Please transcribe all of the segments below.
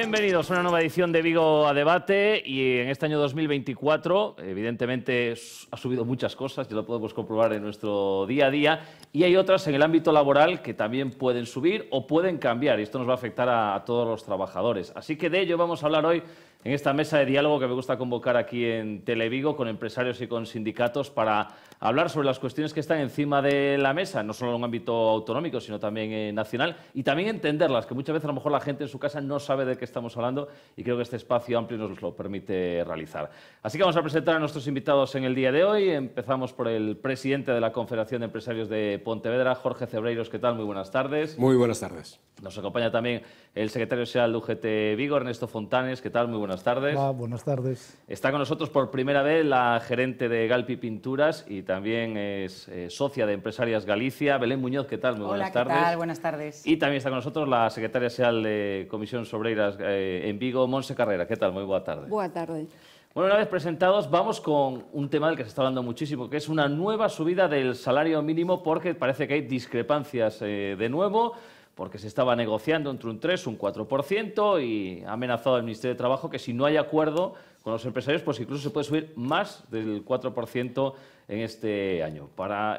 Bienvenidos a una nueva edición de Vigo a Debate y en este año 2024 evidentemente ha subido muchas cosas, ya lo podemos comprobar en nuestro día a día, y hay otras en el ámbito laboral que también pueden subir o pueden cambiar y esto nos va a afectar a todos los trabajadores. Así que de ello vamos a hablar hoy en esta mesa de diálogo que me gusta convocar aquí en Televigo con empresarios y con sindicatos para hablar sobre las cuestiones que están encima de la mesa, no solo en un ámbito autonómico, sino también nacional, y también entenderlas, que muchas veces a lo mejor la gente en su casa no sabe de qué estamos hablando y creo que este espacio amplio nos lo permite realizar. Así que vamos a presentar a nuestros invitados en el día de hoy. Empezamos por el presidente de la Confederación de Empresarios de Pontevedra, Jorge Cebreiros. ¿Qué tal? Muy buenas tardes. Muy buenas tardes. Nos acompaña también el secretario general de UGT Vigo, Ernesto Fontanes. ¿Qué tal? Muy buenas tardes. Hola, buenas tardes. Está con nosotros por primera vez la gerente de Galpi Pinturas y también es socia de Empresarias Galicia, Belén Muñoz. ¿Qué tal? Muy buenas tardes. Hola, ¿qué tal? Buenas tardes. Y también está con nosotros la secretaria general de Comisión Obreiras en Vigo, Monse Carrera. ¿Qué tal? Muy buena tarde. Buena tarde. Bueno, una vez presentados, vamos con un tema del que se está hablando muchísimo, que es una nueva subida del salario mínimo, porque parece que hay discrepancias de nuevo, porque se estaba negociando entre un 3 y un 4% y ha amenazado el Ministerio de Trabajo que si no hay acuerdo con los empresarios, pues incluso se puede subir más del 4% en este año.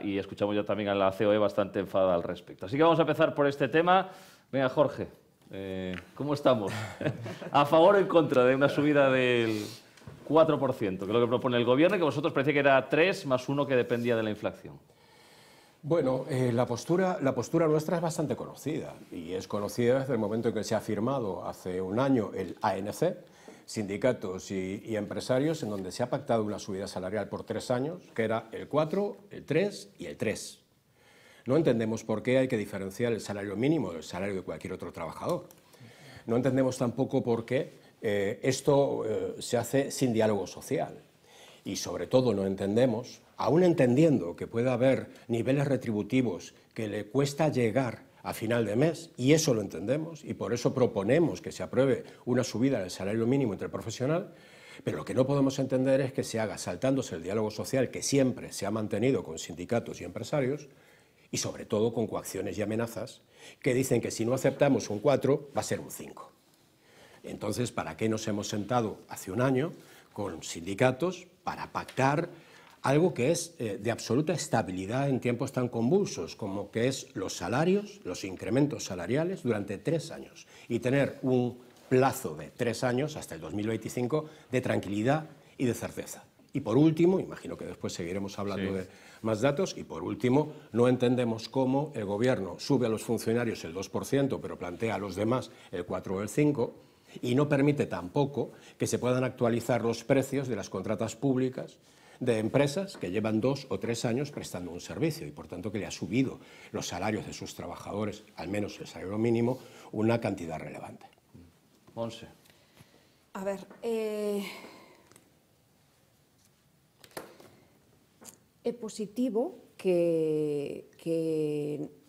Y escuchamos ya también a la COE bastante enfadada al respecto. Así que vamos a empezar por este tema. Venga, Jorge, ¿cómo estamos? ¿A favor o en contra de una subida del 4%, que es lo que propone el Gobierno, y que vosotros parecía que era 3 más 1 que dependía de la inflación? Bueno, la postura nuestra es bastante conocida y es conocida desde el momento en que se ha firmado hace un año el ANC, sindicatos y empresarios, en donde se ha pactado una subida salarial por 3 años, que era el 4, el 3 y el 3. No entendemos por qué hay que diferenciar el salario mínimo del salario de cualquier otro trabajador. No entendemos tampoco por qué esto se hace sin diálogo social. Y sobre todo no entendemos, aún entendiendo que puede haber niveles retributivos que le cuesta llegar a final de mes, y eso lo entendemos, y por eso proponemos que se apruebe una subida del salario mínimo interprofesional, pero lo que no podemos entender es que se haga saltándose el diálogo social que siempre se ha mantenido con sindicatos y empresarios, y sobre todo con coacciones y amenazas, que dicen que si no aceptamos un 4 va a ser un 5. Entonces, ¿para qué nos hemos sentado hace un año con sindicatos para pactar algo que es de absoluta estabilidad en tiempos tan convulsos como que es los salarios, los incrementos salariales durante 3 años y tener un plazo de 3 años hasta el 2025 de tranquilidad y de certeza? Y por último, imagino que después seguiremos hablando de más datos, y por último, no entendemos cómo el Gobierno sube a los funcionarios el 2%, pero plantea a los demás el 4 o el 5%, y no permite tampoco que se puedan actualizar los precios de las contratas públicas de empresas que llevan 2 o 3 años prestando un servicio y, por tanto, que le ha subido los salarios de sus trabajadores, al menos el salario mínimo, una cantidad relevante. Monse. A ver, é positivo que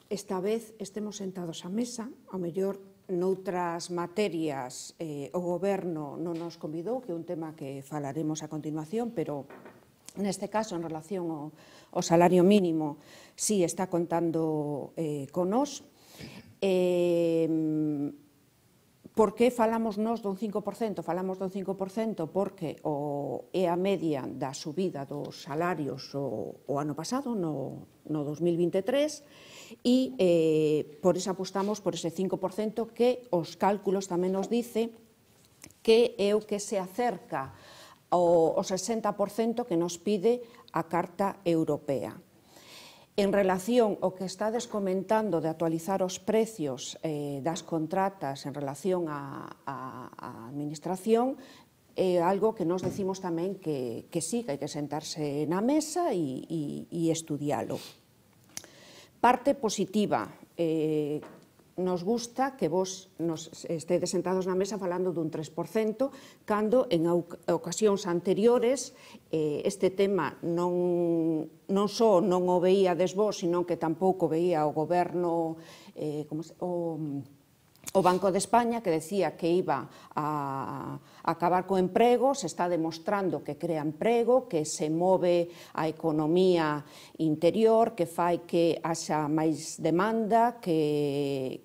esta vez estemos sentados á mesa, ao mellor noutras materias o Goberno non nos convidou, que é un tema que falaremos a continuación, pero neste caso, en relación ao salario mínimo, sí está contando con nós. Por que falamos nós dun 5%? Falamos dun 5% porque é a media da subida dos salarios o ano pasado, no 2023, e por iso apostamos por ese 5% que os cálculos tamén nos dice que é o que se acerca ao 60% que nos pide a Carta Europea. En relación ao que estades comentando de actualizar os precios das contratas en relación á administración, é algo que nos decimos tamén que sí, que hai que sentarse na mesa e estudialo. Parte positiva, nos gusta que vos estedes sentados na mesa falando dun 3%, cando en ocasións anteriores este tema non só non o veíades vos, sino que tampouco veía o Goberno, O Banco de España, que decía que iba a acabar co emprego, se está demostrando que crea emprego, que se move a economía interior, que fai que haxa máis demanda, que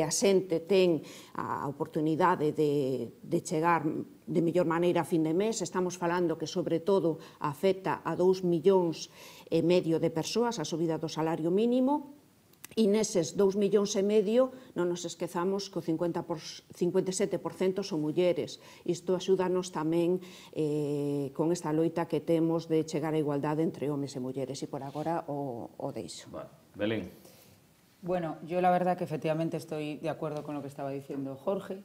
a xente ten a oportunidade de chegar de mellor maneira a fin de mes. Estamos falando que, sobre todo, afecta a 2,5 millóns de persoas a subida do salario mínimo. E neses 2,5 millóns non nos esquezamos que o 57% son mulleres. Isto axúdanos tamén con esta loita que temos de chegar á igualdade entre homes e mulleres, e por agora o deixo. Vale. Belén. Bueno, yo la verdad que efectivamente estoy de acuerdo con lo que estaba diciendo Jorge.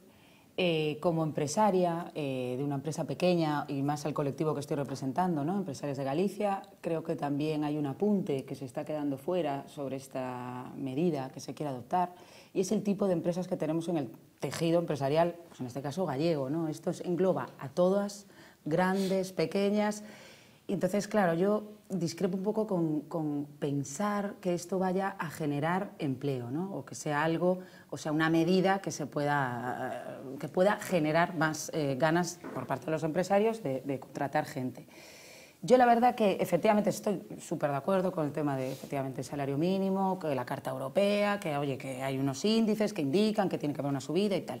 Como empresaria de una empresa pequeña y más al colectivo que estoy representando, ¿no? Empresarios de Galicia, creo que también hay un apunte que se está quedando fuera sobre esta medida que se quiere adoptar, y es el tipo de empresas que tenemos en el tejido empresarial, pues en este caso gallego, ¿no? Esto engloba a todas, grandes, pequeñas. Y entonces, claro, yo discrepo un poco con pensar que esto vaya a generar empleo, ¿no? O que sea algo, o sea, una medida que pueda generar más ganas por parte de los empresarios de contratar gente. Yo la verdad que efectivamente estoy súper de acuerdo con el tema de efectivamente el salario mínimo, que la Carta Europea, que oye, que hay unos índices que indican que tiene que haber una subida y tal.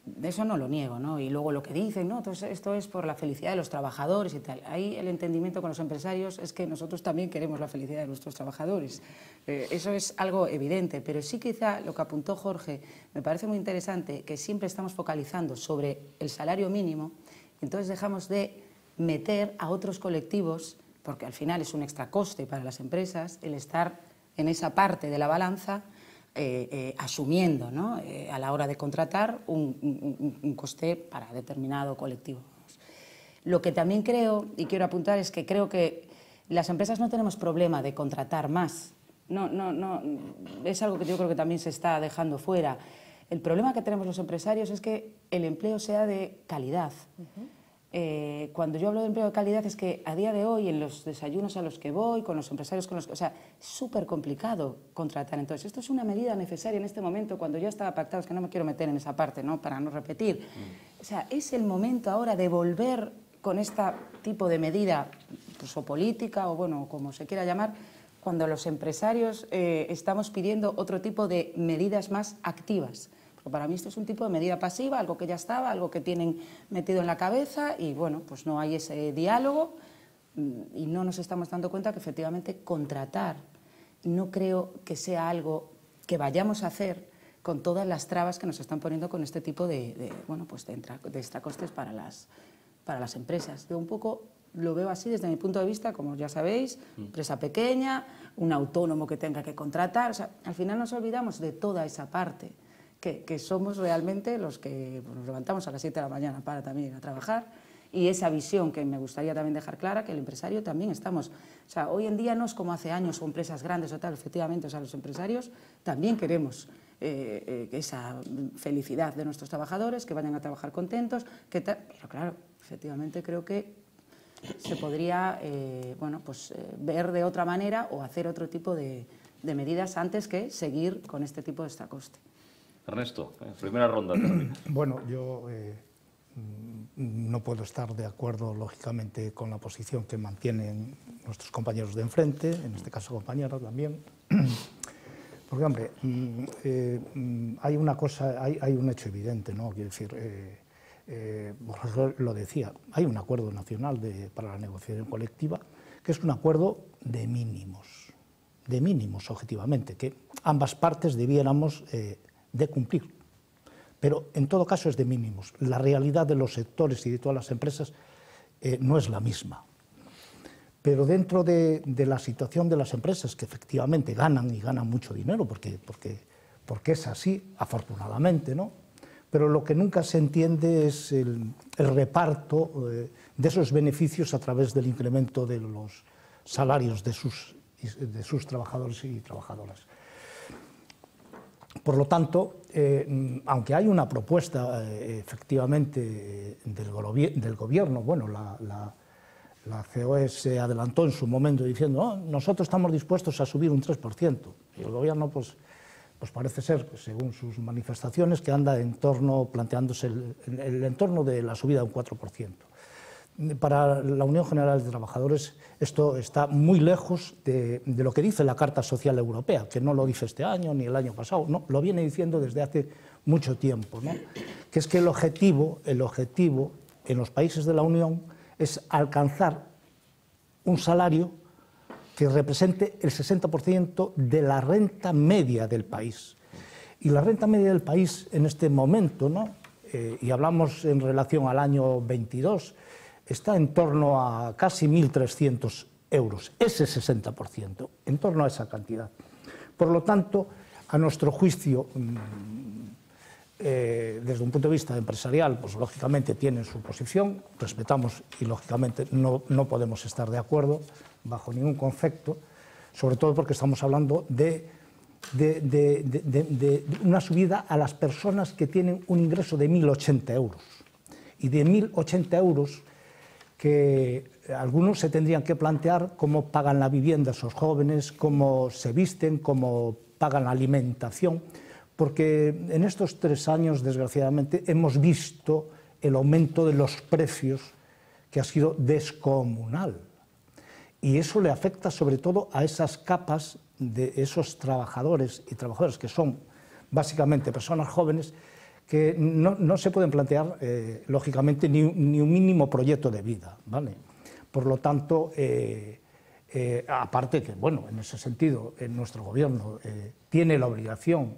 De eso no lo niego, ¿no? Y luego lo que dicen, ¿no? Entonces, esto es por la felicidad de los trabajadores y tal. Ahí el entendimiento con los empresarios es que nosotros también queremos la felicidad de nuestros trabajadores. Eso es algo evidente, pero sí quizá lo que apuntó Jorge me parece muy interesante, que siempre estamos focalizando sobre el salario mínimo, entonces dejamos de meter a otros colectivos, porque al final es un extra coste para las empresas, el estar en esa parte de la balanza, asumiendo, ¿no? A la hora de contratar un coste para determinado colectivo. Lo que también creo, y quiero apuntar, es que creo que las empresas no tenemos problema de contratar más. No, es algo que yo creo que también se está dejando fuera. El problema que tenemos los empresarios es que el empleo sea de calidad. Cuando yo hablo de empleo de calidad es que a día de hoy en los desayunos a los que voy, con los empresarios con los que... O sea, es súper complicado contratar. Entonces, esto es una medida necesaria en este momento, cuando ya estaba pactado, es que no me quiero meter en esa parte, ¿no? Para no repetir. O sea, es el momento ahora de volver con este tipo de medida, pues, o política, o bueno, como se quiera llamar, cuando los empresarios estamos pidiendo otro tipo de medidas más activas. Para mí esto es un tipo de medida pasiva, algo que ya estaba, algo que tienen metido en la cabeza y bueno, pues no hay ese diálogo y no nos estamos dando cuenta que efectivamente contratar no creo que sea algo que vayamos a hacer con todas las trabas que nos están poniendo con este tipo de extracostes para las empresas. Yo un poco lo veo así desde mi punto de vista, como ya sabéis, empresa pequeña, un autónomo que tenga que contratar, o sea, al final nos olvidamos de toda esa parte. Que somos realmente los que nos levantamos a las 7 de la mañana para también ir a trabajar, y esa visión que me gustaría también dejar clara, que el empresario también estamos, o sea, hoy en día no es como hace años o empresas grandes o tal, efectivamente, o sea, los empresarios también queremos esa felicidad de nuestros trabajadores, que vayan a trabajar contentos, pero claro, efectivamente creo que se podría ver de otra manera o hacer otro tipo de medidas antes que seguir con este tipo de extracoste. Ernesto, primera ronda. Bueno, yo no puedo estar de acuerdo, lógicamente, con la posición que mantienen nuestros compañeros de enfrente, en este caso compañeros también, porque, hombre, hay una cosa, hay un hecho evidente, ¿no? Quiero decir, lo decía, hay un acuerdo nacional para la negociación colectiva, que es un acuerdo de mínimos objetivamente, que ambas partes debiéramos de cumplir, pero en todo caso es de mínimos. La realidad de los sectores y de todas las empresas no es la misma, pero dentro de la situación de las empresas, que efectivamente ganan y ganan mucho dinero, porque es así, afortunadamente, ¿no? Pero lo que nunca se entiende es el reparto de esos beneficios a través del incremento de los salarios de sus trabajadores y trabajadoras. Por lo tanto, aunque hay una propuesta efectivamente del gobierno, bueno, la COE se adelantó en su momento diciendo nosotros estamos dispuestos a subir un 3%, y el gobierno pues pues parece ser, según sus manifestaciones, que anda planteándose el entorno de la subida de un 4%. Para la Unión General de Trabajadores esto está muy lejos de lo que dice la Carta Social Europea, que no lo dice este año ni el año pasado, no, lo viene diciendo desde hace mucho tiempo, ¿no? Que es que el objetivo en los países de la Unión es alcanzar un salario que represente el 60% de la renta media del país. Y la renta media del país en este momento, ¿no? Y hablamos en relación al año 22, está en torno a casi 1.300 euros, ese 60%, en torno a esa cantidad. Por lo tanto, a nuestro juicio, desde un punto de vista empresarial, pues lógicamente tienen su posición, respetamos y lógicamente no podemos estar de acuerdo bajo ningún concepto, sobre todo porque estamos hablando de una subida a las personas que tienen un ingreso de 1.080 euros. Y de 1.080 euros, que algunos se tendrían que plantear cómo pagan la vivienda esos jóvenes, cómo se visten, cómo pagan la alimentación, porque en estos 3 años, desgraciadamente, hemos visto el aumento de los precios que ha sido descomunal. Y eso le afecta sobre todo a esas capas de esos trabajadores y trabajadoras que son básicamente personas jóvenes que no se pueden plantear, lógicamente, ni un mínimo proyecto de vida, ¿vale? Por lo tanto, aparte que, bueno, en ese sentido, nuestro gobierno tiene la obligación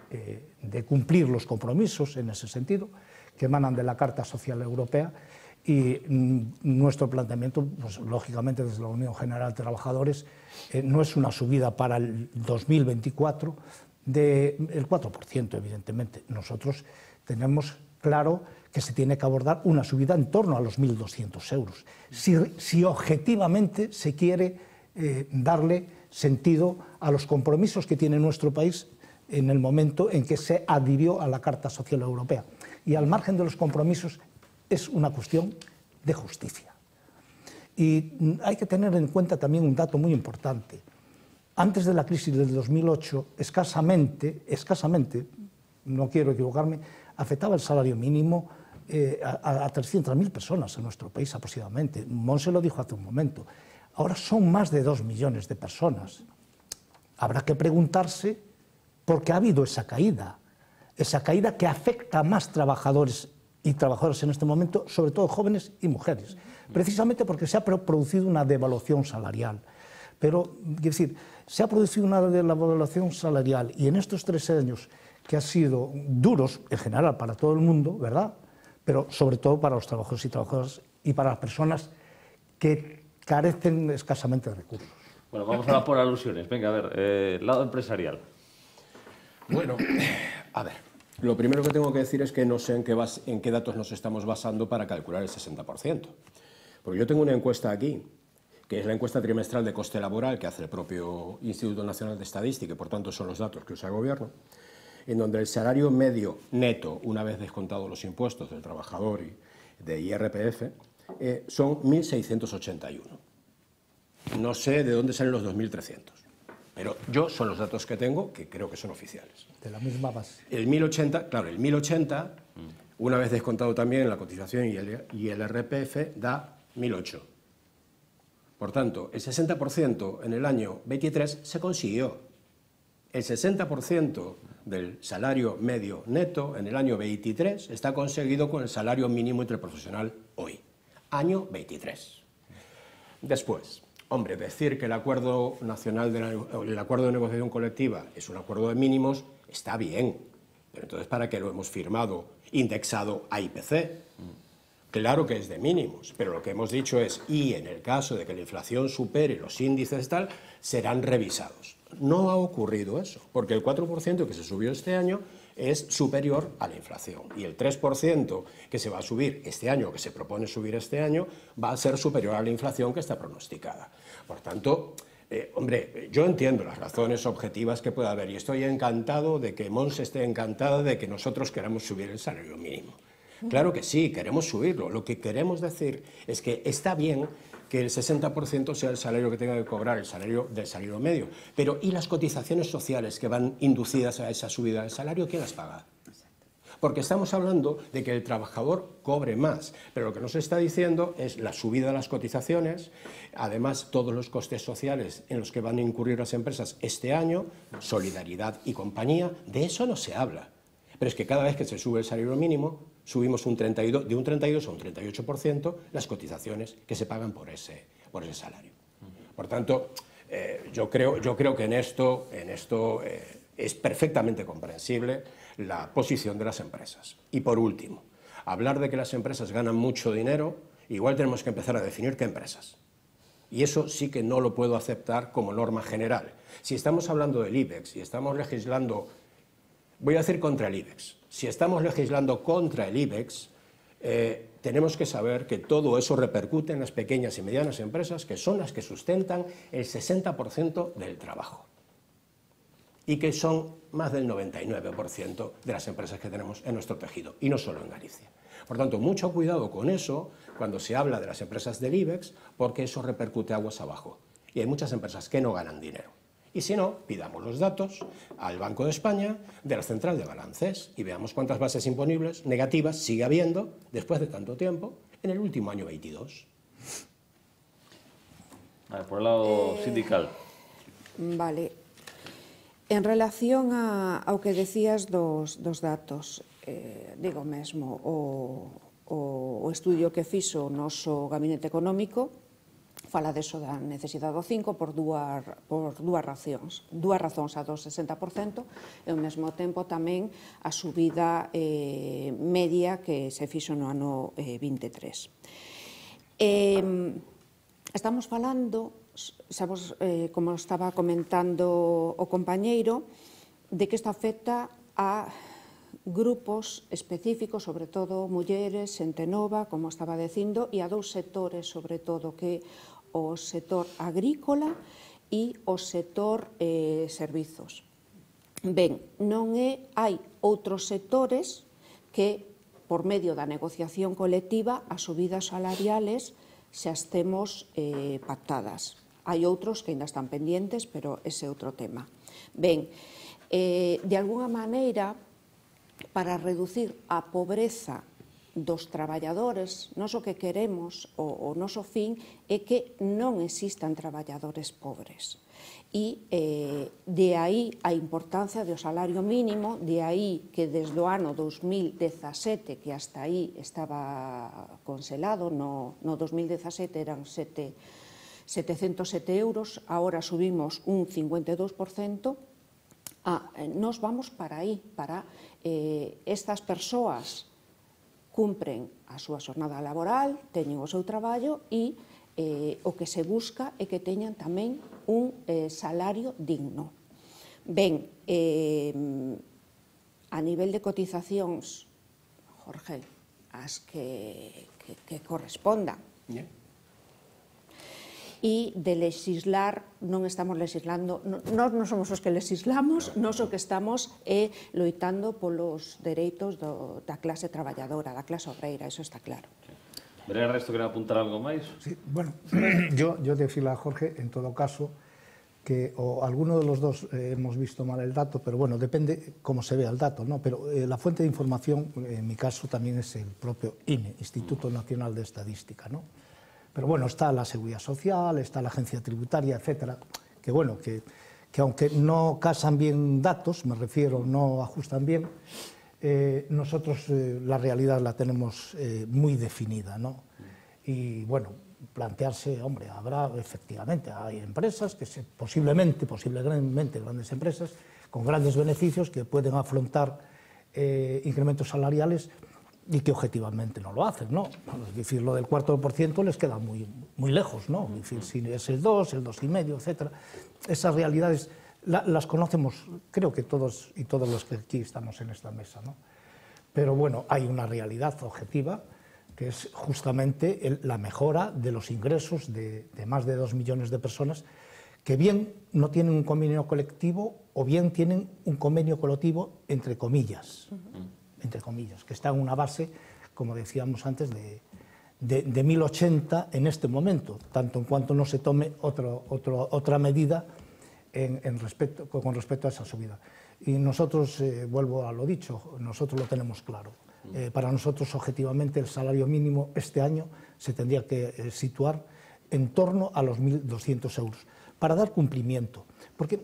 de cumplir los compromisos en ese sentido, que emanan de la Carta Social Europea, y nuestro planteamiento, pues, lógicamente, desde la Unión General de Trabajadores, no es una subida para el 2024 del 4%, evidentemente. Nosotros tenemos claro que se tiene que abordar una subida en torno a los 1.200 euros, si objetivamente se quiere darle sentido a los compromisos que tiene nuestro país en el momento en que se adhirió a la Carta Social Europea. Y al margen de los compromisos, es una cuestión de justicia. Y hay que tener en cuenta también un dato muy importante. Antes de la crisis del 2008, escasamente, no quiero equivocarme, afectaba el salario mínimo a 300.000 personas en nuestro país aproximadamente. Monse lo dijo hace un momento. Ahora son más de 2 millones de personas. Habrá que preguntarse por qué ha habido esa caída que afecta a más trabajadores y trabajadoras en este momento, sobre todo jóvenes y mujeres, precisamente porque se ha producido una devaluación salarial. Pero, quiero decir, se ha producido una devaluación salarial y en estos 3 años que han sido duros en general para todo el mundo, ¿verdad? Pero sobre todo para los trabajadores y trabajadoras y para las personas que carecen escasamente de recursos. Bueno, vamos a por alusiones. Venga, a ver, lado empresarial. Bueno, a ver. Lo primero que tengo que decir es que no sé en qué datos nos estamos basando para calcular el 60%. Porque yo tengo una encuesta aquí, que es la encuesta trimestral de coste laboral que hace el propio Instituto Nacional de Estadística, y por tanto son los datos que usa el Gobierno, en donde el salario medio neto, una vez descontados los impuestos del trabajador y de IRPF, son 1.681. No sé de dónde salen los 2.300. Pero yo son los datos que tengo, que creo que son oficiales. De la misma base. El 1080, claro, el 1080, una vez descontado también la cotización y el RPF, da 1008. Por tanto, el 60% en el año 23 se consiguió. El 60% del salario medio neto en el año 23 está conseguido con el salario mínimo interprofesional hoy. Año 23. Después, hombre, decir que el acuerdo nacional, el acuerdo de negociación colectiva es un acuerdo de mínimos está bien, pero entonces ¿para qué lo hemos firmado indexado a IPC? Claro que es de mínimos, pero lo que hemos dicho es, y en el caso de que la inflación supere los índices tal, serán revisados. No ha ocurrido eso, porque el 4% que se subió este año es superior a la inflación, y el 3% que se va a subir este año, que se propone subir este año, va a ser superior a la inflación que está pronosticada. Por tanto, hombre, yo entiendo las razones objetivas que pueda haber, y estoy encantado de que Monse esté encantada de que nosotros queramos subir el salario mínimo. Claro que sí, queremos subirlo. Lo que queremos decir es que está bien que el 60% sea el salario que tenga que cobrar, el salario del salario medio. Pero ¿y las cotizaciones sociales que van inducidas a esa subida del salario? ¿Quién las paga? Porque estamos hablando de que el trabajador cobre más, pero lo que nos está diciendo es la subida de las cotizaciones, además todos los costes sociales en los que van a incurrir las empresas este año, solidaridad y compañía, de eso no se habla. Pero es que cada vez que se sube el salario mínimo, subimos de un 32 a un 38% las cotizaciones que se pagan por ese salario. Por tanto, yo creo que en esto es perfectamente comprensible la posición de las empresas. Y por último, hablar de que las empresas ganan mucho dinero, igual tenemos que empezar a definir qué empresas. Y eso sí que no lo puedo aceptar como norma general. Si estamos hablando del IBEX y estamos legislando, voy a decir contra el IBEX, si estamos legislando contra el IBEX, tenemos que saber que todo eso repercute en las pequeñas y medianas empresas, que son las que sustentan el 60% del trabajo. Y que son más del 99% de las empresas que tenemos en nuestro tejido, y no solo en Galicia. Por tanto, mucho cuidado con eso cuando se habla de las empresas del IBEX, porque eso repercute aguas abajo. Y hay muchas empresas que no ganan dinero. Y si no, pidamos los datos al Banco de España, de la Central de Balances, y veamos cuántas bases imponibles negativas sigue habiendo, después de tanto tiempo, en el último año 22. A ver, por el lado sindical. Vale. En relación ao que decías dos datos, digo mesmo, o estudio que fixo o noso Gabinete Económico fala deso da necesidade do 5 por dúas razóns a do 60% e ao mesmo tempo tamén a subida media que se fixo no ano 23. Estamos falando, como estaba comentando o compañeiro, de que isto afecta a grupos específicos, sobre todo mulleres, xente nova, como estaba dicindo, e a dous sectores, sobre todo, que o sector agrícola e o sector servizos. Ben, hai outros sectores que, por medio da negociación colectiva, as subidas salariales xa estemos pactadas. Hai outros que ainda están pendientes, pero ese é outro tema. Ben, de alguna maneira, para reducir a pobreza dos traballadores, nós o que queremos, o noso fin, é que non existan traballadores pobres. E de aí a importancia do salario mínimo, de aí que desde o ano 2017, que hasta aí estaba congelado, no 2017 eran 707 euros, agora subimos un 52%, nos vamos para aí, para estas persoas cumpren a súa xornada laboral, teñen o seu traballo e o que se busca é que teñan tamén un salario digno. Ben, a nivel de cotizacións, Jorge, as que correspondan. E de legislar, non estamos legislando, nós non somos os que legislamos, nós o que estamos é loitando polos dereitos da clase traballadora, da clase obreira, eso está claro. Veré, Ernesto, quería apuntar algo máis? Sí, bueno, yo decirle a Jorge, en todo caso, que alguno de los dos hemos visto mal el dato, pero bueno, depende cómo se vea el dato, ¿no? Pero la fuente de información, en mi caso, también es el propio INE, Instituto Nacional de Estadística, ¿no? Pero bueno, está la Seguridad Social, está la Agencia Tributaria, etcétera, que bueno, que aunque no casan bien datos, me refiero, no ajustan bien, nosotros la realidad la tenemos muy definida, ¿no? Y bueno, plantearse, hombre, habrá efectivamente, hay empresas que posiblemente grandes empresas con grandes beneficios que pueden afrontar incrementos salariales y que objetivamente no lo hacen, ¿no? Es decir, lo del 4% les queda muy lejos, ¿no? Es decir, si es el 2, el 2,5, etcétera. Esas realidades las conocemos, creo que todos y todos los que aquí estamos en esta mesa, ¿no? Pero bueno, hay una realidad objetiva que es justamente la mejora de los ingresos de más de 2 millones de personas que bien no tienen un convenio colectivo o bien tienen un convenio colectivo entre comillas, que está en una base, como decíamos antes, de de 1080 en este momento, tanto en cuanto no se tome otra medida con respecto a esa subida. Y nosotros, vuelvo a lo dicho, nosotros lo tenemos claro. Para nosotros, objetivamente, el salario mínimo este año se tendría que situar en torno a los 1.200 euros, para dar cumplimiento. Porque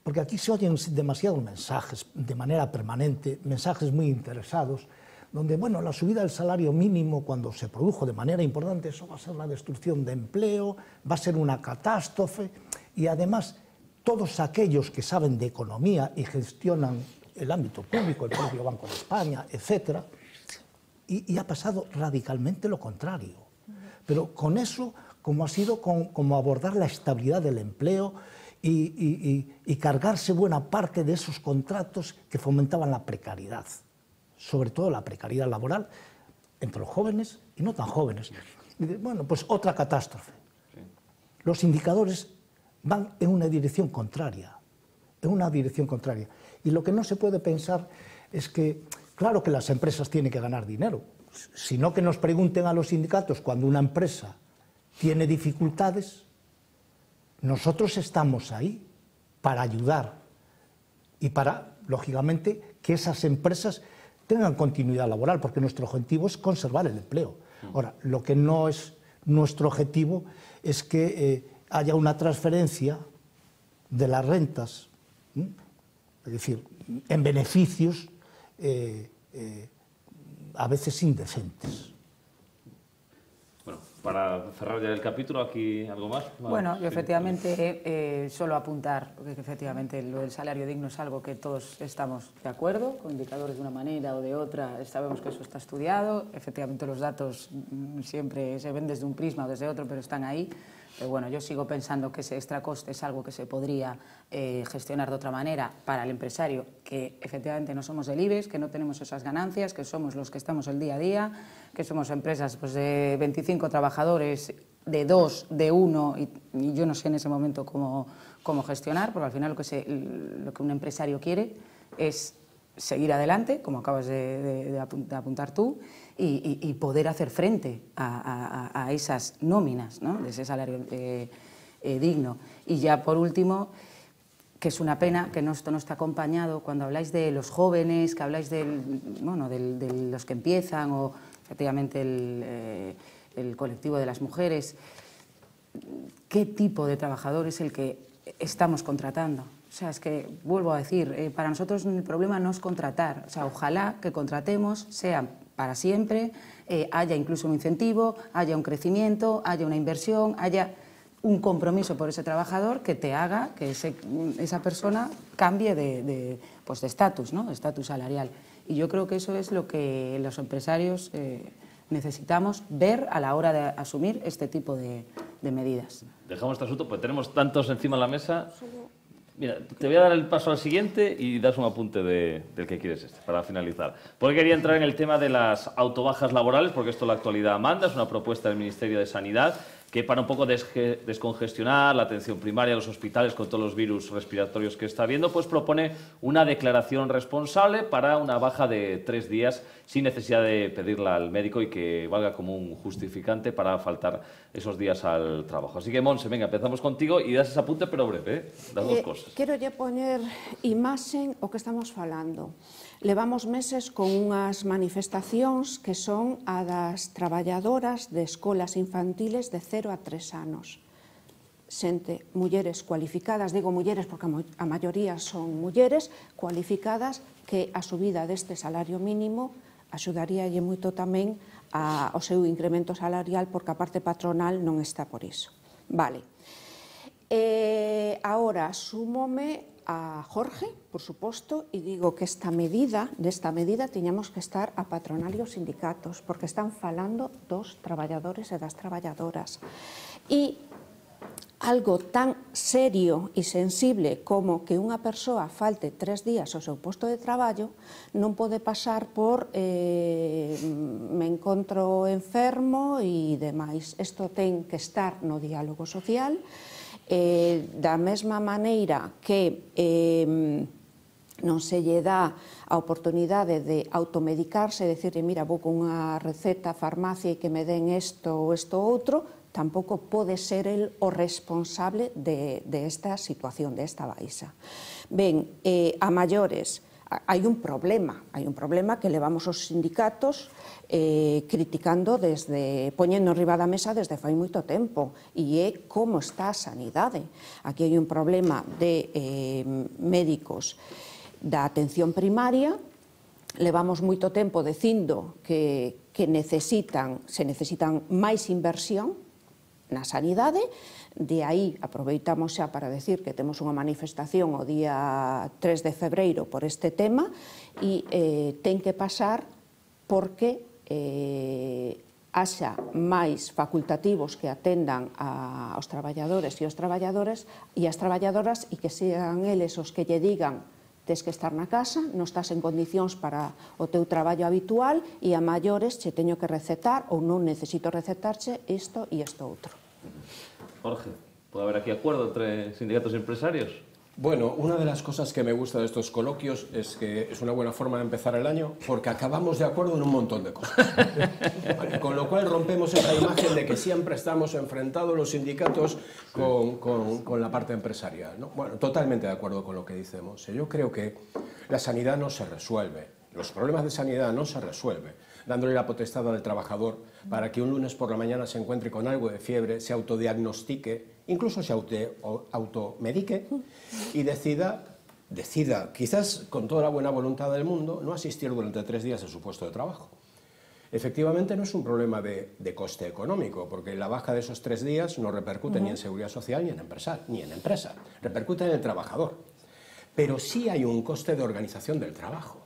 porque aquí se oyen demasiados mensajes de manera permanente, mensajes muy interesados, donde, bueno, la subida del salario mínimo, cuando se produjo de manera importante, eso va a ser la destrucción de empleo, va a ser una catástrofe, y además todos aquellos que saben de economía y gestionan el ámbito público, el propio Banco de España, etcétera, y ha pasado radicalmente lo contrario. Pero con eso, como ha sido como abordar la estabilidad del empleo y cargarse buena parte de esos contratos que fomentaban la precariedad, sobre todo la precariedad laboral entre los jóvenes y no tan jóvenes. Y bueno, pues otra catástrofe. Los indicadores van en una dirección contraria, Y lo que no se puede pensar es que, claro que las empresas tienen que ganar dinero, sino que nos pregunten a los sindicatos cuando una empresa tiene dificultades. Nosotros estamos ahí para ayudar y para, lógicamente, que esas empresas tengan continuidad laboral, porque nuestro objetivo es conservar el empleo. Ahora, lo que no es nuestro objetivo es que haya una transferencia de las rentas, es decir, en beneficios a veces indecentes. Bueno, para cerrar ya el capítulo, ¿aquí algo más? Bueno, yo efectivamente solo apuntar, porque efectivamente lo del salario digno es algo que todos estamos de acuerdo, con indicadores de una manera o de otra, sabemos que eso está estudiado, efectivamente los datos siempre se ven desde un prisma o desde otro, pero están ahí. Pero bueno, yo sigo pensando que ese extra coste es algo que se podría gestionar de otra manera para el empresario, que efectivamente no somos del IBEX, que no tenemos esas ganancias, que somos los que estamos el día a día, que somos empresas pues, de 25 trabajadores, de 2, de 1, y yo no sé en ese momento cómo gestionar, porque al final lo que un empresario quiere es seguir adelante, como acabas de apuntar tú, y poder hacer frente a esas nóminas, ¿no?, de ese salario digno. Y ya por último, que es una pena que esto no está acompañado, cuando habláis de los jóvenes, que habláis de los que empiezan, o efectivamente el colectivo de las mujeres, ¿qué tipo de trabajador es el que estamos contratando? O sea, es que, vuelvo a decir, para nosotros el problema no es contratar. O sea, ojalá que contratemos, sea para siempre, haya incluso un incentivo, haya un crecimiento, haya una inversión, haya un compromiso por ese trabajador que te haga que esa persona cambie de estatus, ¿no?, de estatus salarial. Y yo creo que eso es lo que los empresarios necesitamos ver a la hora de asumir este tipo de medidas. Dejamos este asunto, porque tenemos tantos encima de la mesa. Mira, te voy a dar el paso al siguiente y das un apunte del que quieres para finalizar. Porque quería entrar en el tema de las autobajas laborales, porque esto la actualidad manda, es una propuesta del Ministerio de Sanidad que para un poco descongestionar la atención primaria, los hospitales con todos los virus respiratorios que está habiendo, pues propone una declaración responsable para una baja de 3 días sin necesidad de pedirla al médico y que valga como un justificante para faltar esos días al trabajo. Así que, Monse, venga, empezamos contigo y das ese apunte, pero breve, das dos cosas. Quero lle poner imaxen o que estamos falando. Levamos meses con unhas manifestacións que son a das traballadoras de escolas infantiles de 0 a 3 anos. Xente, mulleres cualificadas, digo mulleres porque a maioría son mulleres cualificadas, que a subida deste salario mínimo axudaríalle moito tamén ao seu incremento salarial, porque a parte patronal non está por iso. Vale. Ahora súmome a Jorge, por suposto, e digo que desta medida tiñamos que estar a patronal e os sindicatos, porque están falando dos traballadores e das traballadoras. E algo tan serio e sensible como que unha persoa falte 3 días ao seu posto de traballo non pode pasar por me encontro enfermo e demais. Isto ten que estar no diálogo social. Da mesma maneira que non se lle dá a oportunidade de automedicarse, decirle, mira, vou con unha receta a farmacia e que me den isto ou isto outro, tampouco pode ser el o responsable de esta situación, de esta baixa. Ben, a maiores, hai un problema que levamos os sindicatos criticando poñendo enriba da mesa desde fai moito tempo, e é como está a sanidade. Aquí hai un problema de médicos da atención primaria, levamos moito tempo dicindo que se necesitan máis inversión na sanidade, de aí aproveitamos xa para decir que temos unha manifestación o día 3 de febreiro por este tema, e ten que pasar porque haxa máis facultativos que atendan aos traballadores e as traballadoras e que sean eles os que lle digan tes que estar na casa, non estás en condicións para o teu traballo habitual e a maiores che teño que recetar ou non necesito recetarche isto e isto outro. Jorge, ¿puede haber aquí acuerdo entre sindicatos y empresarios? Bueno, una de las cosas que me gusta de estos coloquios es que es una buena forma de empezar el año porque acabamos de acuerdo en un montón de cosas. Vale, con lo cual rompemos esa imagen de que siempre estamos enfrentados los sindicatos con la parte empresarial, ¿no? Bueno, totalmente de acuerdo con lo que decimos. Yo creo que la sanidad no se resuelve, los problemas de sanidad no se resuelven dándole la potestad al trabajador para que un lunes por la mañana se encuentre con algo de fiebre, se autodiagnostique, incluso se automedique y decida, quizás con toda la buena voluntad del mundo, no asistir durante 3 días a su puesto de trabajo. Efectivamente, no es un problema de coste económico, porque la baja de esos 3 días no repercute ni en seguridad social ni en empresa, repercute en el trabajador. Pero sí hay un coste de organización del trabajo.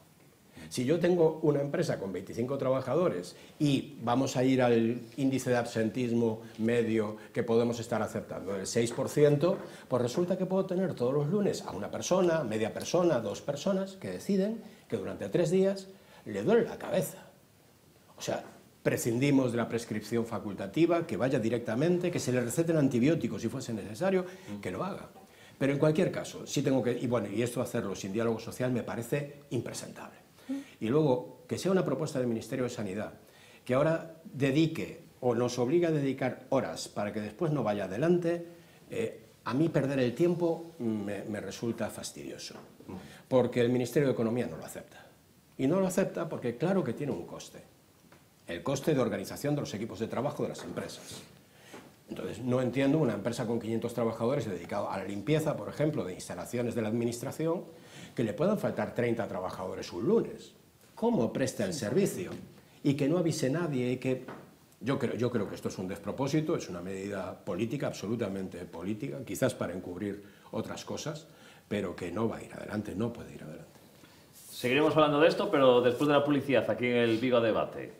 Si yo tengo una empresa con 25 trabajadores y vamos a ir al índice de absentismo medio que podemos estar aceptando, del 6%, pues resulta que puedo tener todos los lunes a una persona, media persona, 2 personas que deciden que durante 3 días le duele la cabeza. O sea, prescindimos de la prescripción facultativa, que vaya directamente, que se le receten antibióticos si fuese necesario, que lo haga. Pero en cualquier caso, sí tengo que, y esto hacerlo sin diálogo social me parece impresentable. Y luego, que sea una propuesta del Ministerio de Sanidad, que ahora dedique o nos obliga a dedicar horas para que después no vaya adelante, a mí perder el tiempo me resulta fastidioso, porque el Ministerio de Economía no lo acepta. Y no lo acepta porque claro que tiene un coste, el coste de organización de los equipos de trabajo de las empresas. Entonces, no entiendo una empresa con 500 trabajadores dedicada a la limpieza, por ejemplo, de instalaciones de la administración, que le puedan faltar 30 trabajadores un lunes. ¿Cómo presta el servicio? Y que no avise nadie y que... Yo creo que esto es un despropósito, es una medida política, absolutamente política, quizás para encubrir otras cosas, pero que no va a ir adelante, no puede ir adelante. Seguiremos hablando de esto, pero después de la publicidad, aquí en el Vigo Debate.